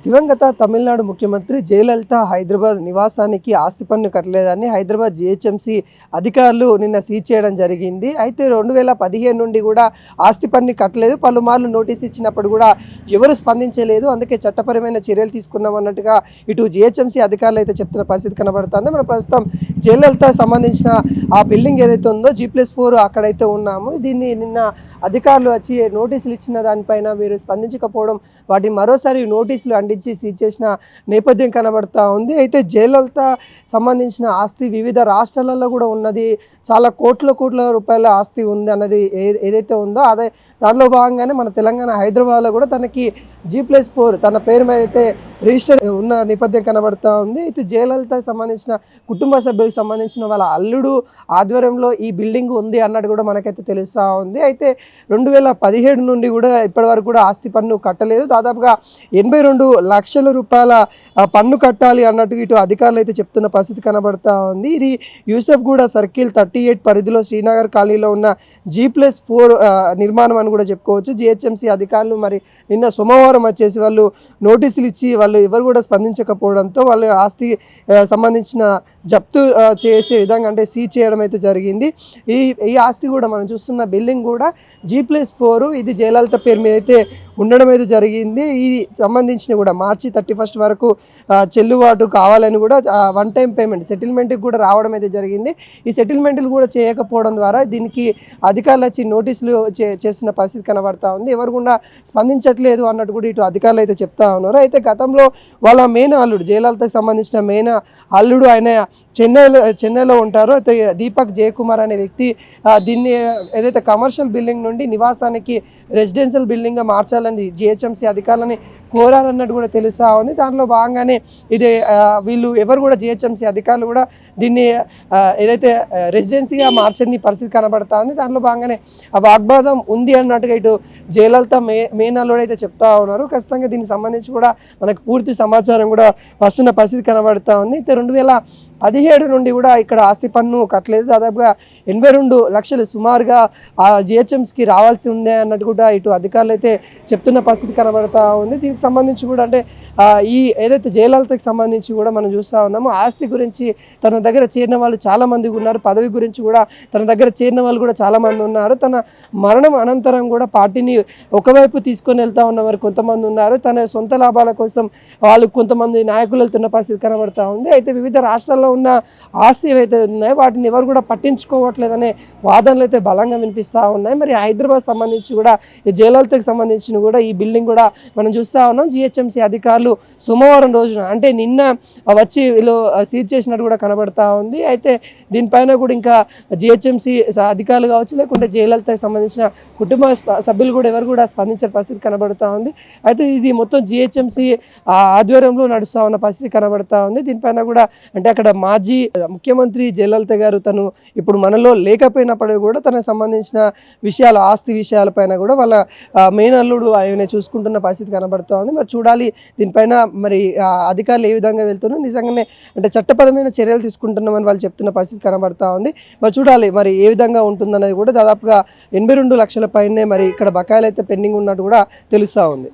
దివంగత తమిళనాడు ముఖ్యమంత్రి జయలలిత హైదరాబాద్ నివాసానికి ఆస్తి పన్ను కట్టలేదని హైదరాబాద్ జిహెచ్ఎంసీ అధికారులు నిన్న సీజ్ చేయడం జరిగింది. అయితే 2015 నుండి కూడా ఆస్తి పన్ను కట్టలేదు. పలుమార్లు నోటీస్ ఇచ్చినప్పుడు కూడా ఎవరు స్పందించలేదు. అందుకే చట్టపరమైన చర్యలు తీసుకున్నామన్నట్టుగా ఇటు జిహెచ్ఎంసీ అధికారులు అయితే చెప్తున్న పరిస్థితి కనబడుతుంది. మనం ప్రస్తుతం జయలలిత సంబంధించిన ఆ బిల్డింగ్ ఏదైతే ఉందో G+4 అక్కడైతే ఉన్నాము. దీన్ని నిన్న అధికారులు వచ్చి నోటీసులు ఇచ్చిన దానిపైన మీరు స్పందించకపోవడం, వాటి మరోసారి నోటీసులు అందించి సీజ్ చేసిన నేపథ్యం కనబడతా ఉంది. అయితే జయలలిత సంబంధించిన ఆస్తి వివిధ రాష్ట్రాలలో కూడా ఉన్నది. చాలా కోట్ల రూపాయల ఆస్తి ఉంది అన్నది ఏదైతే ఉందో అదే దానిలో భాగంగానే మన తెలంగాణ హైదరాబాద్లో కూడా తనకి G+4 తన పేరు మీద అయితే రిజిస్టర్ ఉన్న నేపథ్యం కనబడతా ఉంది. అయితే జయలలితకు సంబంధించిన కుటుంబ సభ్యులకు సంబంధించిన వాళ్ళ అల్లుడు ఆధ్వర్యంలో ఈ బిల్డింగ్ ఉంది అన్నట్టు కూడా మనకైతే తెలుస్తూ ఉంది. అయితే 2017 నుండి కూడా ఇప్పటివరకు కూడా ఆస్తి పన్ను కట్టలేదు. దాదాపుగా 82 లక్షల రూపాయల పన్ను కట్టాలి అన్నట్టు ఇటు అధికారులు అయితే చెప్తున్న పరిస్థితి కనబడతా ఉంది. ఇది యూసఫ్గూడ సర్కిల్ 38 పరిధిలో శ్రీనగర్ కాలనీలో ఉన్న G+4 నిర్మాణం అని కూడా చెప్పుకోవచ్చు. జిహెచ్ఎంసీ అధికారులు మరి నిన్న సోమవారం వచ్చేసి వాళ్ళు నోటీసులు ఇచ్చి వాళ్ళు ఎవరు కూడా స్పందించకపోవడంతో వాళ్ళ ఆస్తి సంబంధించిన జప్తు చేసే విధంగా అంటే సీజ్ చేయడం అయితే జరిగింది. ఈ ఆస్తి కూడా మనం చూస్తున్న బిల్డింగ్ కూడా G+4 ఇది జయలలిత పేరు మీద అయితే ఉండడం అయితే జరిగింది. ఇది సంబంధించిన కూడా మార్చి 31 వరకు చెల్లుబాటు కావాలని కూడా వన్ టైం పేమెంట్ సెటిల్మెంట్కి కూడా రావడం అయితే జరిగింది. ఈ సెటిల్మెంట్లు కూడా చేయకపోవడం ద్వారా దీనికి అధికారులు వచ్చి నోటీసులు చేస్తున్న పరిస్థితి కనబడతా ఉంది. ఎవరు కూడా స్పందించట్లేదు అన్నట్టు కూడా ఇటు అధికారులు అయితే చెప్తా ఉన్నారు. అయితే గతంలో వాళ్ళ మెయిన్ అల్లుడు జయలలితకు సంబంధించిన మెయిన్ అల్లుడు ఆయన చెన్నైలో ఉంటారు. అయితే దీపక్ జయకుమార్ అనే వ్యక్తి దీన్ని ఏదైతే కమర్షియల్ బిల్డింగ్ నుండి నివాసానికి రెసిడెన్షియల్ బిల్డింగ్గా మార్చాలని జిహెచ్ఎంసీ అధికారులని కోరారన్నట్టు కూడా తెలుస్తూ ఉంది. దాంట్లో భాగంగానే ఇది వీళ్ళు ఎవరు కూడా జిహెచ్ఎంసీ అధికారులు కూడా దీన్ని ఏదైతే రెసిడెన్సీగా మార్చని పరిస్థితి కనబడతా ఉంది. దాంట్లో భాగంగానే ఆ వాగ్వాదం ఉంది అన్నట్టుగా ఇటు జయలలిత మేనల్లుడు అయితే చెప్తా ఉన్నారు. ఖచ్చితంగా దీనికి సంబంధించి కూడా మనకు పూర్తి సమాచారం కూడా వస్తున్న పరిస్థితి కనబడతా ఉంది. అయితే 2017 నుండి కూడా ఇక్కడ ఆస్తి పన్ను కట్టలేదు. దాదాపుగా 82 లక్షలు సుమారుగా ఆ జిహెచ్ఎంసీకి రావాల్సి ఉంది అన్నట్టు కూడా ఇటు అధికారులు అయితే చెప్తున్న పరిస్థితి కనబడతా ఉంది. దీనికి సంబంధించి కూడా అంటే ఈ ఏదైతే జయలలితకి సంబంధించి కూడా మనం చూస్తూ ఉన్నామో ఆస్తి గురించి తన దగ్గర చేరిన వాళ్ళు చాలామంది ఉన్నారు. పదవి గురించి కూడా తన దగ్గర చేరిన వాళ్ళు కూడా చాలామంది ఉన్నారు. తన మరణం అనంతరం కూడా పార్టీని ఒకవైపు తీసుకొని వెళ్తూ ఉన్నవారు కొంతమంది ఉన్నారు. తన సొంత లాభాల కోసం వాళ్ళు కొంతమంది నాయకులు వెళ్తున్న పరిస్థితి కనబడతా ఉంది. అయితే వివిధ రాష్ట్రాల్లో ఉన్న ఆస్తి ఏవైతే ఉన్నాయో వాటిని ఎవరు కూడా పట్టించుకోవట్లేదనే వాదనలు అయితే బలంగా వినిపిస్తూ ఉన్నాయి. మరి హైదరాబాద్ సంబంధించి కూడా ఈ జయలలితకు సంబంధించిన కూడా ఈ బిల్డింగ్ కూడా మనం చూస్తూ ఉన్నాం. జిహెచ్ఎంసీ అధికారులు సోమవారం రోజున అంటే నిన్న వచ్చి వీళ్ళు సీజ్ చేసినట్టు కూడా కనబడతా ఉంది. అయితే దీనిపైన కూడా ఇంకా జిహెచ్ఎంసీ అధికారులు కావచ్చు లేకుంటే జయలలితకు సంబంధించిన కుటుంబ సభ్యులు కూడా ఎవరు కూడా స్పందించే పరిస్థితి కనబడతా ఉంది. అయితే ఇది మొత్తం జిహెచ్ఎంసీ ఆధ్వర్యంలో నడుస్తూ ఉన్న పరిస్థితి కనబడతా ఉంది. దీనిపైన కూడా అంటే అక్కడ మాజీ ముఖ్యమంత్రి జయలలిత గారు తను ఇప్పుడు మనలో లేకపోయినప్పటికీ కూడా తనకు సంబంధించిన విషయాలు ఆస్తి విషయాలపైన కూడా వాళ్ళ మెయిన్ అల్లుడు ఆయన చూసుకుంటున్న పరిస్థితి కనబడుతూ ఉంది. మరి చూడాలి దీనిపైన మరి అధికారులు ఏ విధంగా వెళ్తున్నారు. నిజంగానే అంటే చట్టపరమైన చర్యలు తీసుకుంటున్నామని వాళ్ళు చెప్తున్న పరిస్థితి కనబడతా ఉంది. మరి చూడాలి మరి ఏ విధంగా ఉంటుందనేది కూడా. దాదాపుగా 82 లక్షల పైనే మరి ఇక్కడ బకాయిలు అయితే పెండింగ్ ఉన్నట్టు కూడా తెలుస్తూ ఉంది.